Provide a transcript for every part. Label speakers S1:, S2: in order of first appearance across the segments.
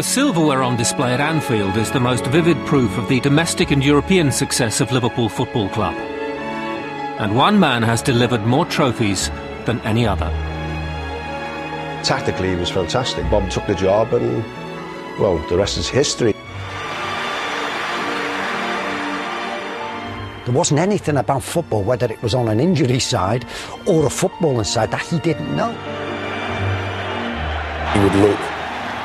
S1: The silverware on display at Anfield is the most vivid proof of the domestic and European success of Liverpool Football Club. And one man has delivered more trophies than any other.
S2: Tactically, he was fantastic. Bob took the job and, well, the rest is history.
S3: There wasn't anything about football, whether it was on an injury side or a footballing side, that he didn't know.
S4: He would look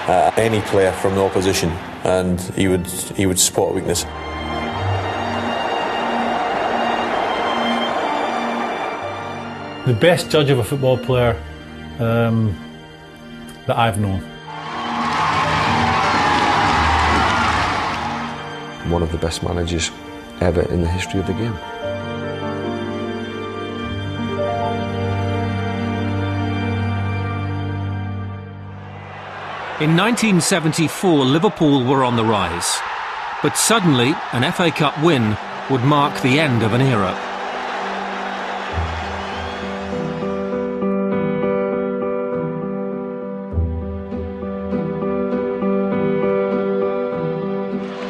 S4: at any player from the opposition and he would spot a weakness.
S5: The best judge of a football player that I've known.
S2: One of the best managers ever in the history of the game.
S1: In 1974, Liverpool were on the rise. But suddenly, an FA Cup win would mark the end of an era.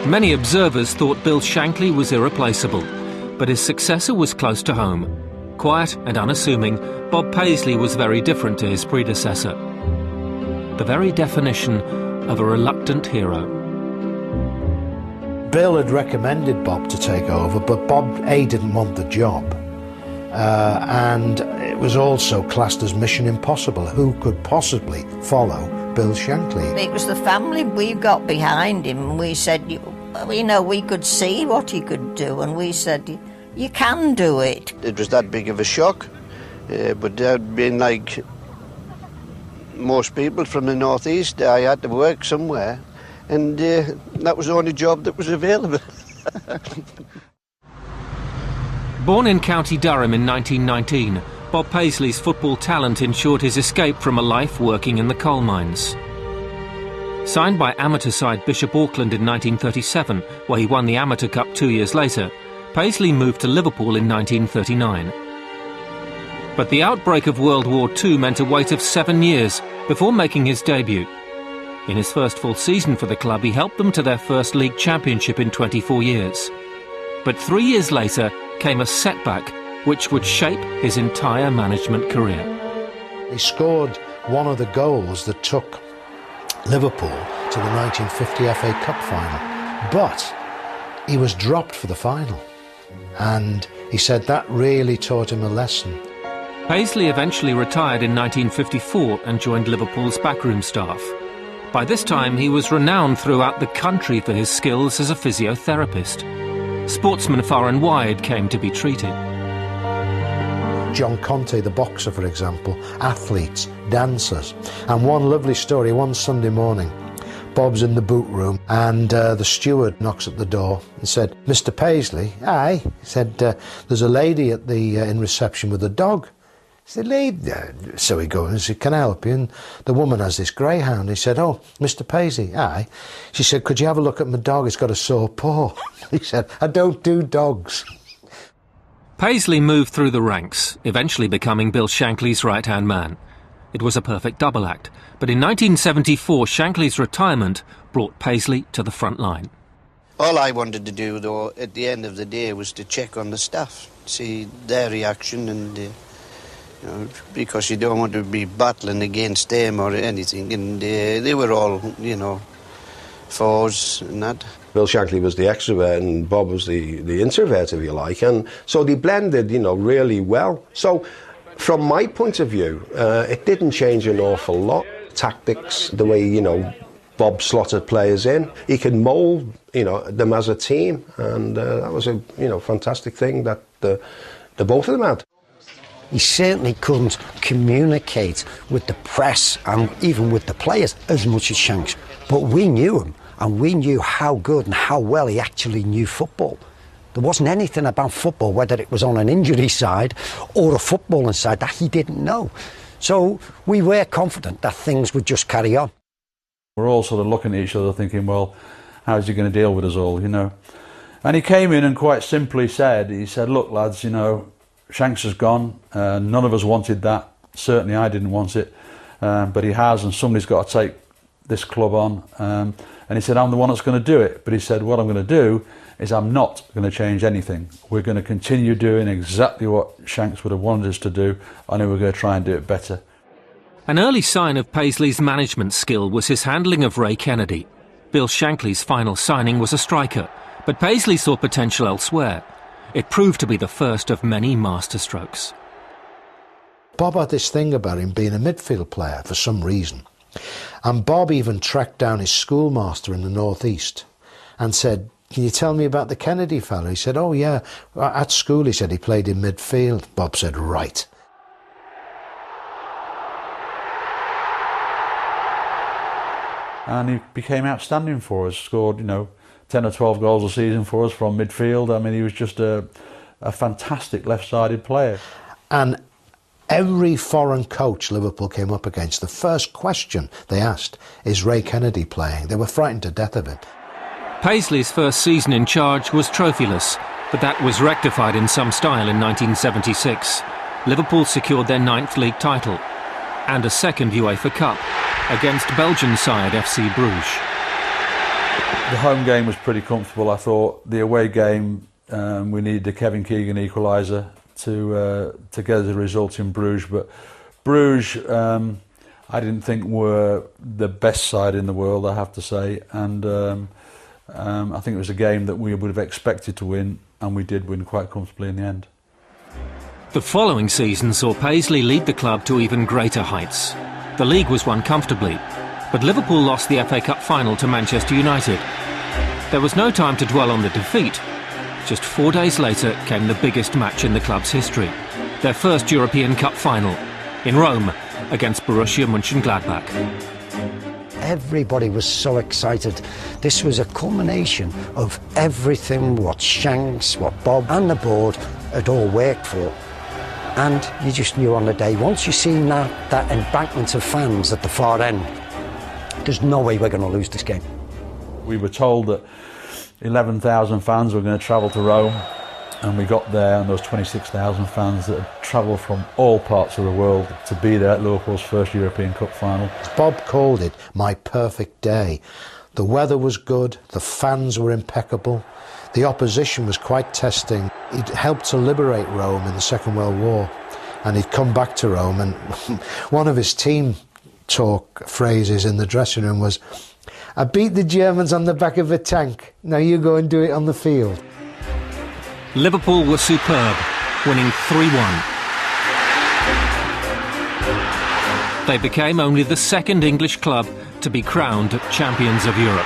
S1: Many observers thought Bill Shankly was irreplaceable, but his successor was close to home. Quiet and unassuming, Bob Paisley was very different to his predecessor. The very definition of a reluctant hero.
S6: Bill had recommended Bob to take over, but Bob didn't want the job. And it was also classed as mission impossible. Who could possibly follow Bill Shankly?
S7: It was the family. We got behind him. We said, you know, we could see what he could do, and we said, you can do it.
S8: It was that big of a shock, but there'd been like most people from the northeast. I had to work somewhere, and that was the only job that was available.
S1: Born in County Durham in 1919, Bob Paisley's football talent ensured his escape from a life working in the coal mines. Signed by amateur side Bishop Auckland in 1937, where he won the Amateur Cup 2 years later, Paisley moved to Liverpool in 1939. But the outbreak of World War II meant a wait of 7 years before making his debut. In his first full season for the club, he helped them to their first league championship in 24 years. But 3 years later came a setback which would shape his entire management career.
S6: He scored one of the goals that took Liverpool to the 1950 FA Cup final, but he was dropped for the final, and he said that really taught him a lesson.
S1: Paisley eventually retired in 1954 and joined Liverpool's backroom staff. By this time, he was renowned throughout the country for his skills as a physiotherapist. Sportsmen far and wide came to be treated.
S6: John Conte, the boxer, for example, athletes, dancers. And one lovely story, one Sunday morning, Bob's in the boot room and the steward knocks at the door and said, "Mr. Paisley." "Aye." He said, "There's a lady at the in reception with a dog." He said, "Lady." So he goes and said, "Can I help you?" And the woman has this greyhound. He said, "Oh, Mr. Paisley." "Aye." She said, "Could you have a look at my dog? It's got a sore paw." He said, "I don't do dogs."
S1: Paisley moved through the ranks, eventually becoming Bill Shankly's right-hand man. It was a perfect double act, but in 1974, Shankly's retirement brought Paisley to the front line.
S8: All I wanted to do, though, at the end of the day, was to check on the staff, see their reaction, and you know, because you don't want to be battling against them or anything, and they were all, you know, fours and that.
S2: Bill Shankly was the extrovert and Bob was the introvert, if you like, and so they blended, you know, really well. So from my point of view, it didn't change an awful lot. Tactics, the way, you know, Bob slotted players in, he could mould, you know, them as a team, and that was a, you know, fantastic thing that the both of them had.
S3: He certainly couldn't communicate with the press and even with the players as much as Shanks, but we knew him. And we knew how good and how well he actually knew football. There wasn't anything about football, whether it was on an injury side or a footballing side, that he didn't know. So we were confident that things would just carry on.
S5: We're all sort of looking at each other thinking, well, how's he going to deal with us all, you know? And he came in and quite simply said, he said, "Look, lads, you know, Shanks has gone. None of us wanted that. Certainly I didn't want it. But he has, and somebody's got to take this club on. And he said, I'm the one that's going to do it. But he said, what I'm going to do is I'm not going to change anything. We're going to continue doing exactly what Shanks would have wanted us to do, and we're going to try and do it better.
S1: An early sign of Paisley's management skill was his handling of Ray Kennedy. Bill Shankly's final signing was a striker, but Paisley saw potential elsewhere. It proved to be the first of many masterstrokes.
S6: Bob had this thing about him being a midfield player for some reason. And Bob even tracked down his schoolmaster in the northeast and said, can you tell me about the Kennedy fella? He said, oh yeah, at school he said he played in midfield. Bob said, right.
S5: And he became outstanding for us, scored, 10 or 12 goals a season for us from midfield. I mean, he was just a fantastic left-sided player.
S6: And every foreign coach Liverpool came up against, the first question they asked, is Ray Kennedy playing? They were frightened to death of it.
S1: Paisley's first season in charge was trophyless, but that was rectified in some style in 1976. Liverpool secured their 9th league title and a second UEFA Cup against Belgian side FC Bruges.
S5: The home game was pretty comfortable, I thought. The away game, we needed the Kevin Keegan equaliser to get us a result in Bruges. But Bruges, I didn't think were the best side in the world, I have to say. And I think it was a game that we would have expected to win, and we did win quite comfortably in the end.
S1: The following season saw Paisley lead the club to even greater heights. The league was won comfortably, but Liverpool lost the FA Cup final to Manchester United. There was no time to dwell on the defeat. Just 4 days later came the biggest match in the club's history, their first European Cup final, in Rome, against Borussia Mönchengladbach.
S3: Everybody was so excited. This was a culmination of everything what Shanks, what Bob and the board had all worked for. And you just knew on the day, once you seen that embankment of fans at the far end, there's no way we're going to lose this game.
S5: We were told that 11,000 fans were going to travel to Rome, and we got there, and there was 26,000 fans that had travelled from all parts of the world to be there at Liverpool's first European Cup final.
S6: Bob called it my perfect day. The weather was good, the fans were impeccable, the opposition was quite testing. He'd helped to liberate Rome in the Second World War, and he'd come back to Rome, and one of his team talk phrases in the dressing room was, I beat the Germans on the back of a tank, now you go and do it on the field.
S1: Liverpool were superb, winning 3-1. They became only the second English club to be crowned champions of Europe.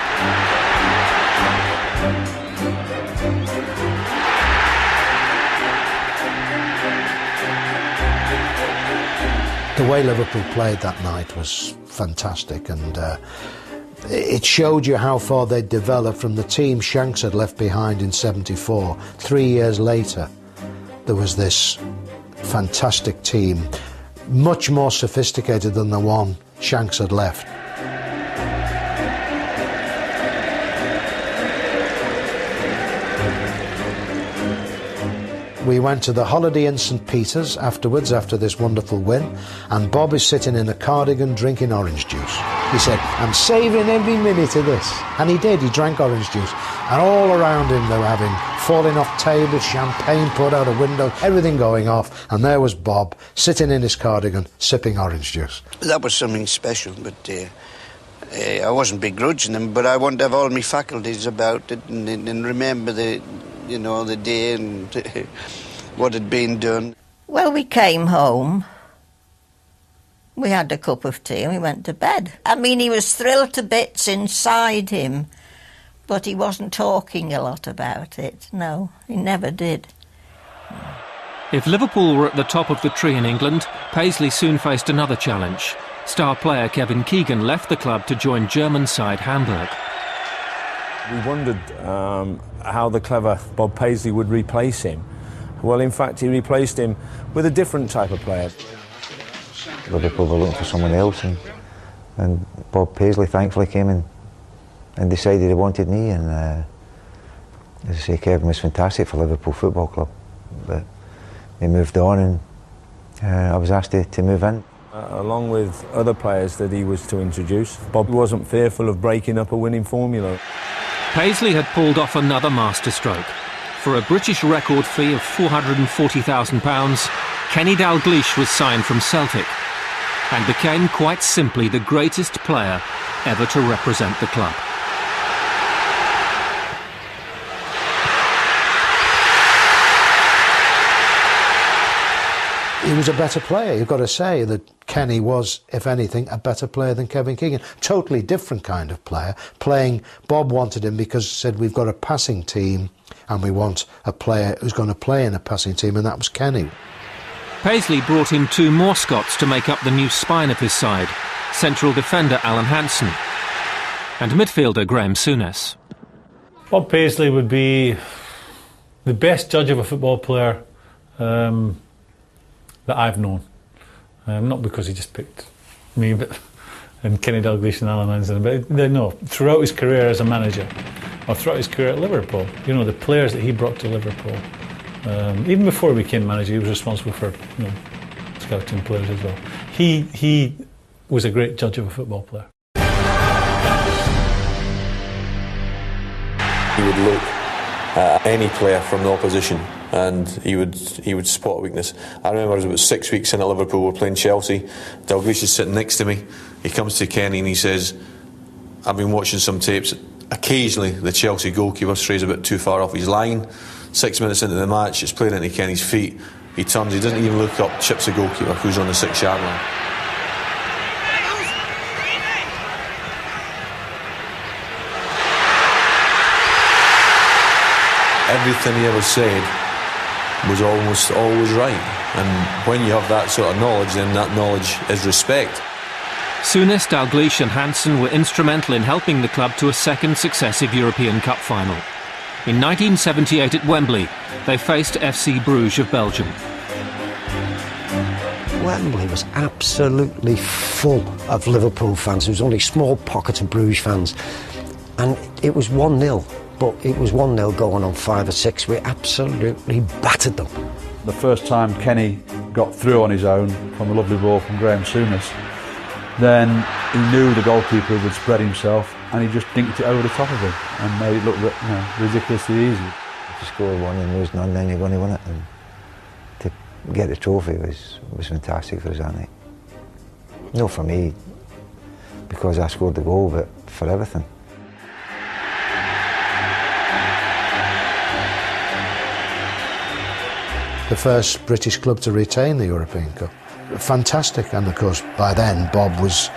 S6: The way Liverpool played that night was fantastic, and it showed you how far they'd developed from the team Shanks had left behind in '74. 3 years later, there was this fantastic team, much more sophisticated than the one Shanks had left. We went to the Holiday Inn St Peter's afterwards, after this wonderful win, and Bob is sitting in a cardigan drinking orange juice. He said, I'm saving every minute of this. And he did, he drank orange juice. And all around him they were having falling off tables, champagne poured out of windows, everything going off. And there was Bob, sitting in his cardigan, sipping orange juice.
S8: That was something special, but I wasn't begrudging him, but I wanted to have all my faculties about it and remember the day and what had been done.
S7: Well, we came home, we had a cup of tea and we went to bed. I mean, he was thrilled to bits inside him, but he wasn't talking a lot about it. No, he never did.
S1: If Liverpool were at the top of the tree in England, Paisley soon faced another challenge. Star player Kevin Keegan left the club to join German side Hamburg.
S9: We wondered how the clever Bob Paisley would replace him. Well, in fact, he replaced him with a different type of player.
S10: Liverpool were looking for someone else, and Bob Paisley thankfully came in and decided he wanted me, and as I say, Kevin was fantastic for Liverpool Football Club, but he moved on, and I was asked to move in.
S9: Along with other players that he was to introduce, Bob wasn't fearful of breaking up a winning formula.
S1: Paisley had pulled off another masterstroke. For a British record fee of £440,000, Kenny Dalglish was signed from Celtic and became quite simply the greatest player ever to represent the club.
S6: He was a better player. You've got to say that Kenny was, if anything, a better player than Kevin Keegan. Totally different kind of player. Bob wanted him because he said, we've got a passing team and we want a player who's going to play in a passing team, and that was Kenny.
S1: Paisley brought in two more Scots to make up the new spine of his side, central defender Alan Hansen and midfielder Graham Souness.
S11: Bob Paisley would be the best judge of a football player that I've known. Not because he just picked me, but and Kenny Dalglish and Alan Hansen, but no, throughout his career as a manager, or throughout his career at Liverpool, you know, the players that he brought to Liverpool. Even before he became manager, he was responsible for, you know, scouting players as well. He was a great judge of a football player.
S4: He would look at any player from the opposition and he would spot a weakness. I remember it was about 6 weeks in at Liverpool, we're playing Chelsea. Dalglish is sitting next to me. He comes to Kenny and he says, I've been watching some tapes. Occasionally the Chelsea goalkeeper strays a bit too far off his line. 6 minutes into the match, it's playing into Kenny's feet. He turns, he doesn't even look up, chips the goalkeeper who's on the 6-yard line. Everything he ever said was almost always right, and when you have that sort of knowledge, then that knowledge is respect.
S1: Souness, Dalglish and Hansen were instrumental in helping the club to a second successive European Cup final. In 1978 at Wembley, they faced FC Bruges of Belgium.
S3: Wembley was absolutely full of Liverpool fans. There was only a small pocket of Bruges fans, and it was 1-0. But it was 1-0 going on 5 or 6. We absolutely battered them.
S5: The first time Kenny got through on his own from a lovely ball from Graham Souness, then he knew the goalkeeper would spread himself and he just dinked it over the top of him and made it look, you know, ridiculously easy.
S10: If you score one and lose none, then you're going to win it. And to get the trophy was fantastic for us that night. Not for me, because I scored the goal, but for everything.
S6: The first British club to retain the European Cup. Fantastic, and of course by then Bob was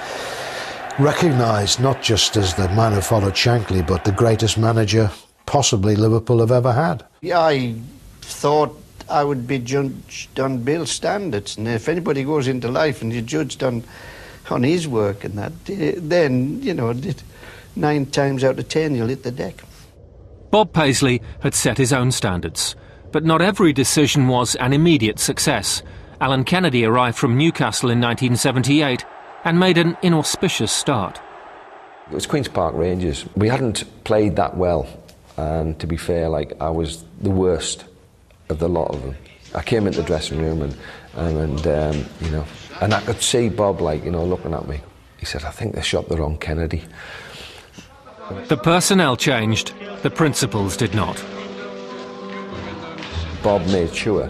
S6: recognised not just as the man who followed Shankly, but the greatest manager possibly Liverpool have ever had.
S8: Yeah, I thought I would be judged on Bill's standards, and if anybody goes into life and you're judged on his work and that, then, you know, 9 times out of 10 you'll hit the deck.
S1: Bob Paisley had set his own standards. But not every decision was an immediate success. Alan Kennedy arrived from Newcastle in 1978 and made an inauspicious start.
S12: It was Queen's Park Rangers. We hadn't played that well, and to be fair, like, I was the worst of the lot of them. I came into the dressing room and you know, and I could see Bob, like, you know, looking at me. He said, I think they shot the wrong Kennedy.
S1: The personnel changed, the principles did not.
S12: Bob made sure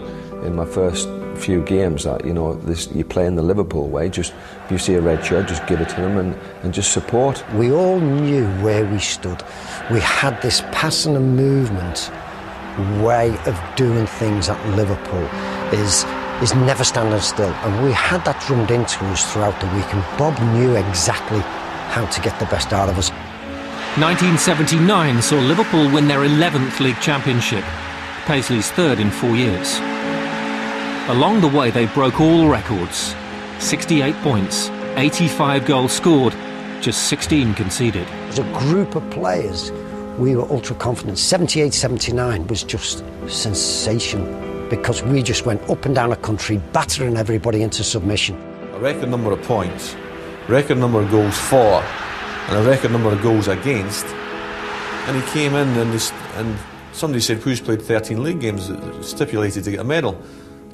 S12: in my first few games that, you know, you play in the Liverpool way. Just if you see a red shirt, just give it to them and just support.
S3: We all knew where we stood. We had this passing and movement way of doing things at Liverpool is never standing still, and we had that drummed into us throughout the week, and Bob knew exactly how to get the best out of us.
S1: 1979 saw Liverpool win their 11th league championship, Paisley's third in 4 years. Along the way they broke all records. 68 points, 85 goals scored, just 16 conceded.
S3: As a group of players, we were ultra confident. 78-79 was just sensational, because we just went up and down the country, battering everybody into submission.
S4: A record number of points, record number of goals for, and a record number of goals against. And he came in and somebody said, who's played 13 league games stipulated to get a medal?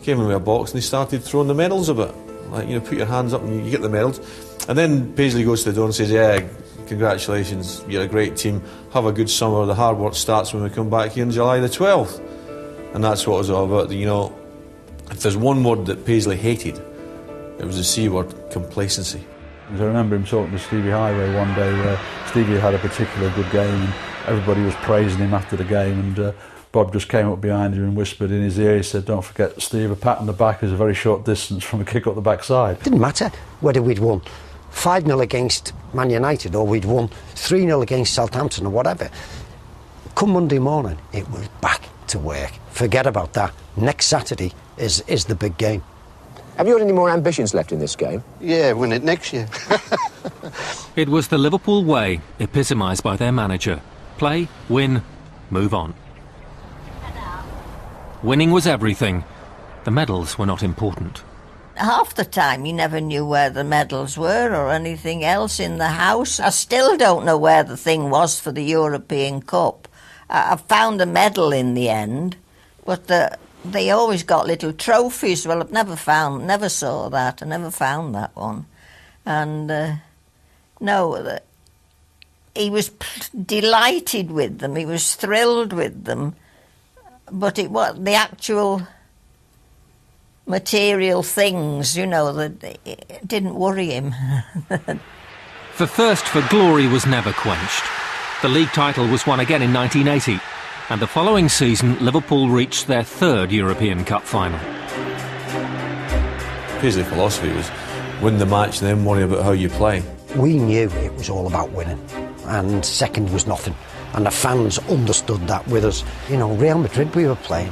S4: Came in with a box and he started throwing the medals about. like, you know, put your hands up and you get the medals. And then Paisley goes to the door and says, yeah, congratulations, you're a great team, have a good summer, the hard work starts when we come back here on July the 12th. And that's what it was all about. You know, if there's one word that Paisley hated, it was the C word, complacency.
S5: I remember him talking to Stevie Highway one day where Stevie had a particularly good game and everybody was praising him after the game, and Bob just came up behind him and whispered in his ear, he said, don't forget, Steve, a pat on the back is a very short distance from a kick up the backside.
S3: It didn't matter whether we'd won 5-0 against Man United or we'd won 3-0 against Southampton or whatever. Come Monday morning, it was back to work. Forget about that. Next Saturday is the big game.
S13: Have you got any more ambitions left in this game?
S8: Yeah, win it next year.
S1: It was the Liverpool way, epitomised by their manager. Play, win, move on. Winning was everything. The medals were not important.
S7: Half the time you never knew where the medals were or anything else in the house. I still don't know where the thing was for the European Cup. I found a medal in the end, but they always got little trophies. Well, I've never saw that. I never found that one. And no, he was delighted with them. He was thrilled with them. But it was the actual material things, you know, that it didn't worry him.
S1: The thirst for glory was never quenched. The league title was won again in 1980, and the following season Liverpool reached their third European Cup final.
S4: Paisley's philosophy was win the match and then worry about how you play.
S3: We knew it was all about winning, and second was nothing. And the fans understood that with us. You know, Real Madrid we were playing,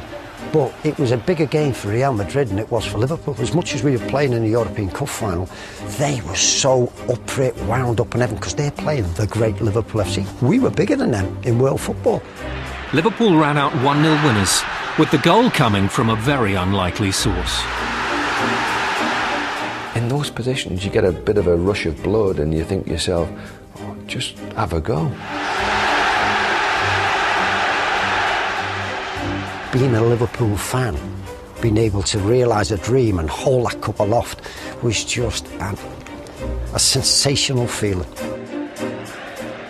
S3: but it was a bigger game for Real Madrid than it was for Liverpool. As much as we were playing in the European Cup final, they were so up for it, wound up and everything, because they're playing the great Liverpool FC. We were bigger than them in world football.
S1: Liverpool ran out 1-0 winners, with the goal coming from a very unlikely source.
S12: In those positions, you get a bit of a rush of blood and you think to yourself, oh, just have a go.
S3: Being a Liverpool fan, being able to realise a dream and hold that cup aloft was just a sensational feeling.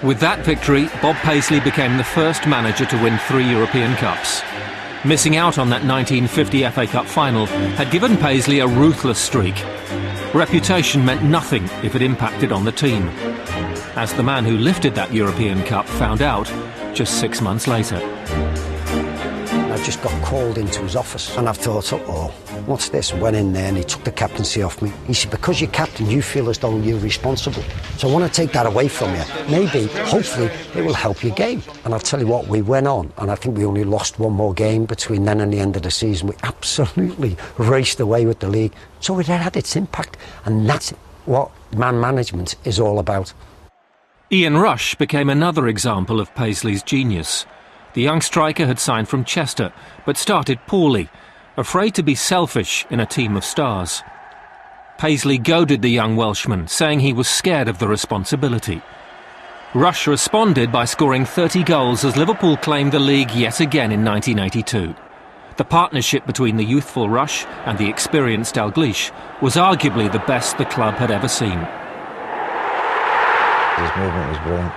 S1: With that victory, Bob Paisley became the first manager to win 3 European Cups. Missing out on that 1950 FA Cup final had given Paisley a ruthless streak. Reputation meant nothing if it impacted on the team, as the man who lifted that European Cup found out just 6 months later.
S3: I just got called into his office and I thought, oh, what's this? Went in there and he took the captaincy off me. He said, because you're captain, you feel as though you're responsible. So I want to take that away from you. Maybe, hopefully, it will help your game. And I'll tell you what, we went on and I think we only lost one more game between then and the end of the season. We absolutely raced away with the league. So it had its impact, and that's what man management is all about.
S1: Ian Rush became another example of Paisley's genius. The young striker had signed from Chester, but started poorly, afraid to be selfish in a team of stars. Paisley goaded the young Welshman, saying he was scared of the responsibility. Rush responded by scoring 30 goals as Liverpool claimed the league yet again in 1982. The partnership between the youthful Rush and the experienced Dalglish was arguably the best the club had ever seen.
S10: His movement was brilliant.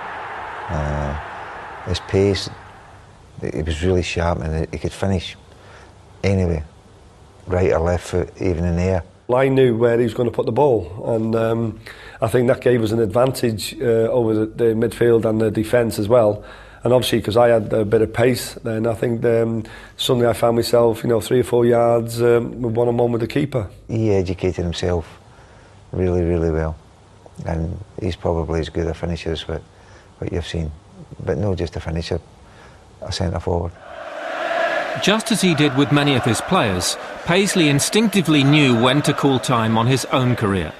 S10: His pace, it was really sharp, and he could finish anywhere, right or left foot, even in the air.
S14: I knew where he was going to put the ball, and I think that gave us an advantage over the midfield and the defence as well. And obviously, because I had a bit of pace then, I think suddenly I found myself, 3 or 4 yards one-on-one with the keeper.
S10: He educated himself really, really well, and he's probably as good a finisher as what you've seen, but not just a finisher, a centre-forward.
S1: Just as he did with many of his players, Paisley instinctively knew when to call time on his own career.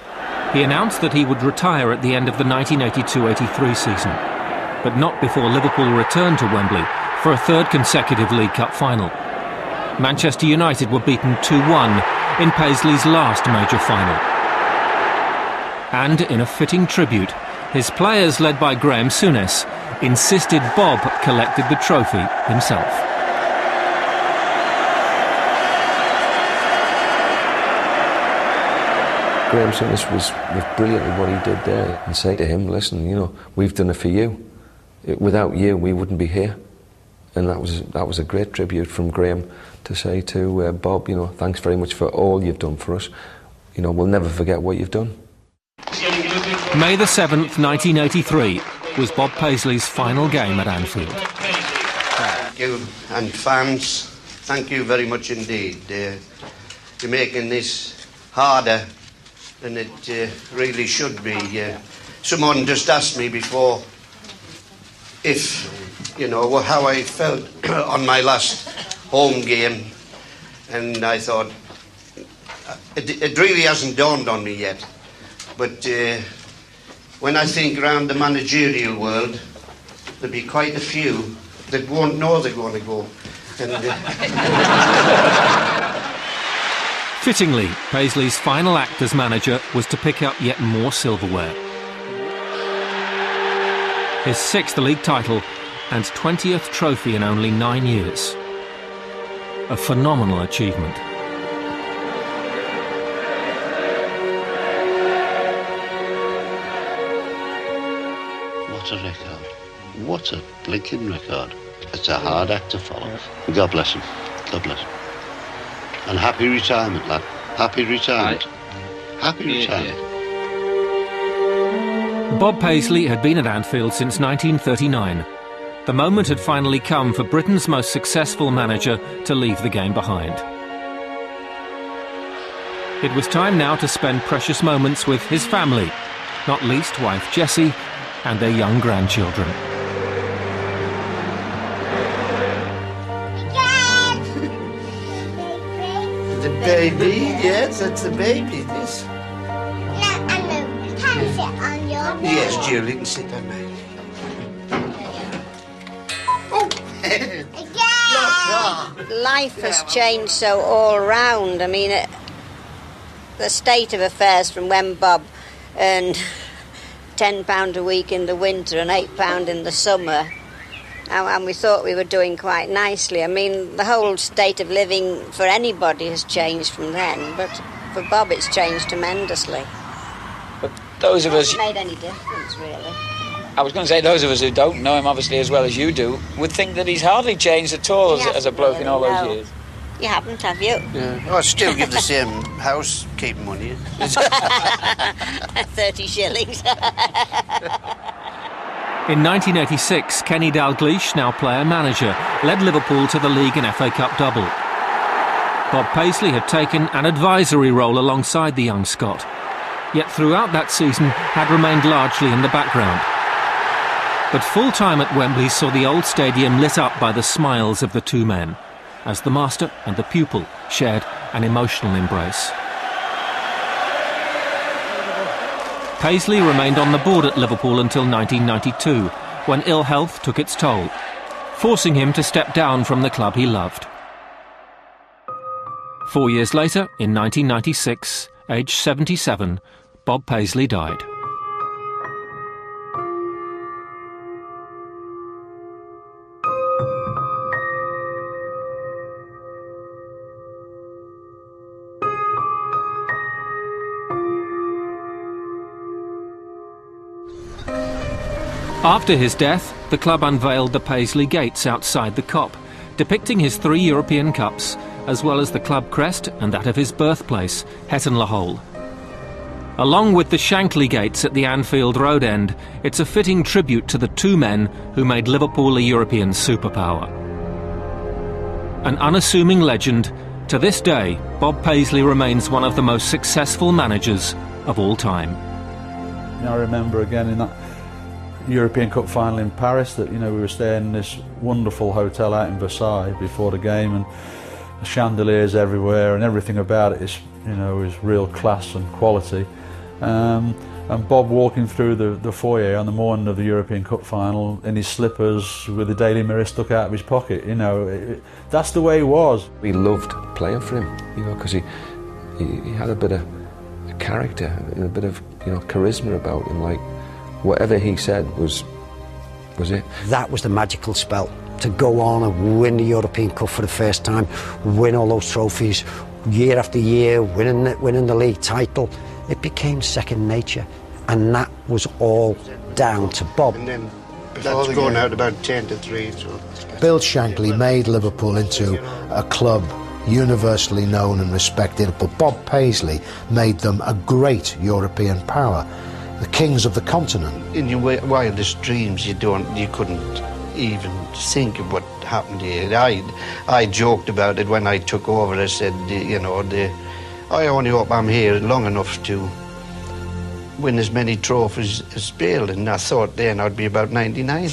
S1: He announced that he would retire at the end of the 1982-83 season, but not before Liverpool returned to Wembley for a third consecutive League Cup final. Manchester United were beaten 2-1 in Paisley's last major final. And in a fitting tribute, his players, led by Graham Souness, insisted Bob collected the trophy himself.
S12: Graham Souness was brilliant at what he did there, and say to him, listen, you know, we've done it for you. Without you, we wouldn't be here. And that was a great tribute from Graham to say to Bob, you know, thanks very much for all you've done for us. You know, we'll never forget what you've done.
S1: May the 7th, 1983 was Bob Paisley's final game at Anfield.
S8: Thank you, and fans, thank you very much indeed. You're making this harder than it really should be. Someone just asked me before if, you know, how I felt on my last home game, and I thought, it really hasn't dawned on me yet, but when I think around the managerial world, there'll be quite a few that won't know they're going to go. And,
S1: Fittingly, Paisley's final act as manager was to pick up yet more silverware. His 6th league title and 20th trophy in only 9 years. A phenomenal achievement.
S15: What a record. What a blinking record. It's a hard act to follow. God bless him. God bless him. And happy retirement, lad. Happy retirement. Happy retirement.
S1: Bob Paisley had been at Anfield since 1939. The moment had finally come for Britain's most successful manager to leave the game behind. It was time now to spend precious moments with his family, not least wife Jessie and their young grandchildren.
S8: the baby, yes, that's the baby, this.
S16: Can I sit on your knee?
S8: Yes, Julie, you can sit on me.
S17: Life has changed so all round. I mean, the state of affairs from when Bob earned £10 a week in the winter and £8 in the summer, and we thought we were doing quite nicely. I mean, the whole state of living for anybody has changed from then, but for Bob it's changed tremendously.
S18: But those of us...
S17: It hasn't made any difference, really.
S18: I was going to say, those of us who don't know him, obviously, as well as you do, would think that he's hardly changed at all as a bloke in all those years.
S17: You haven't, have you?
S8: Yeah. I still give the same housekeeping money.
S17: 30 shillings.
S1: In 1986, Kenny Dalglish, now player-manager, led Liverpool to the league and FA Cup double. Bob Paisley had taken an advisory role alongside the young Scot, yet throughout that season had remained largely in the background. But full time at Wembley saw the old stadium lit up by the smiles of the two men, as the master and the pupil shared an emotional embrace. Paisley remained on the board at Liverpool until 1992, when ill health took its toll, forcing him to step down from the club he loved. 4 years later, in 1996, aged 77, Bob Paisley died. After his death, the club unveiled the Paisley Gates outside the Kop, depicting his 3 European Cups, as well as the club crest and that of his birthplace, Hetton-le-Hole. Along with the Shankly Gates at the Anfield Road end, it's a fitting tribute to the two men who made Liverpool a European superpower. An unassuming legend, to this day, Bob Paisley remains one of the most successful managers of all time.
S5: I remember again in that European Cup final in Paris that, we were staying in this wonderful hotel out in Versailles before the game, and the chandeliers everywhere and everything about it is, is real class and quality. And Bob walking through the foyer on the morning of the European Cup final in his slippers with the Daily Mirror stuck out of his pocket, that's the way he was.
S12: We loved playing for him, because he had a bit of character and a bit of, charisma about him. Like, whatever he said was it.
S3: That was the magical spell, to go on and win the European Cup for the first time, win all those trophies, year after year, winning the league title. it became second nature. And that was all down to Bob.
S8: And then that's going out about 10-3. So.
S6: Bill Shankly made Liverpool into a club universally known and respected, but Bob Paisley made them a great European power, the kings of the continent.
S8: In your wildest dreams, you couldn't even think of what happened here. I joked about it when I took over. I said, I only hope I'm here long enough to win as many trophies as Bill, and I thought then I'd be about 99.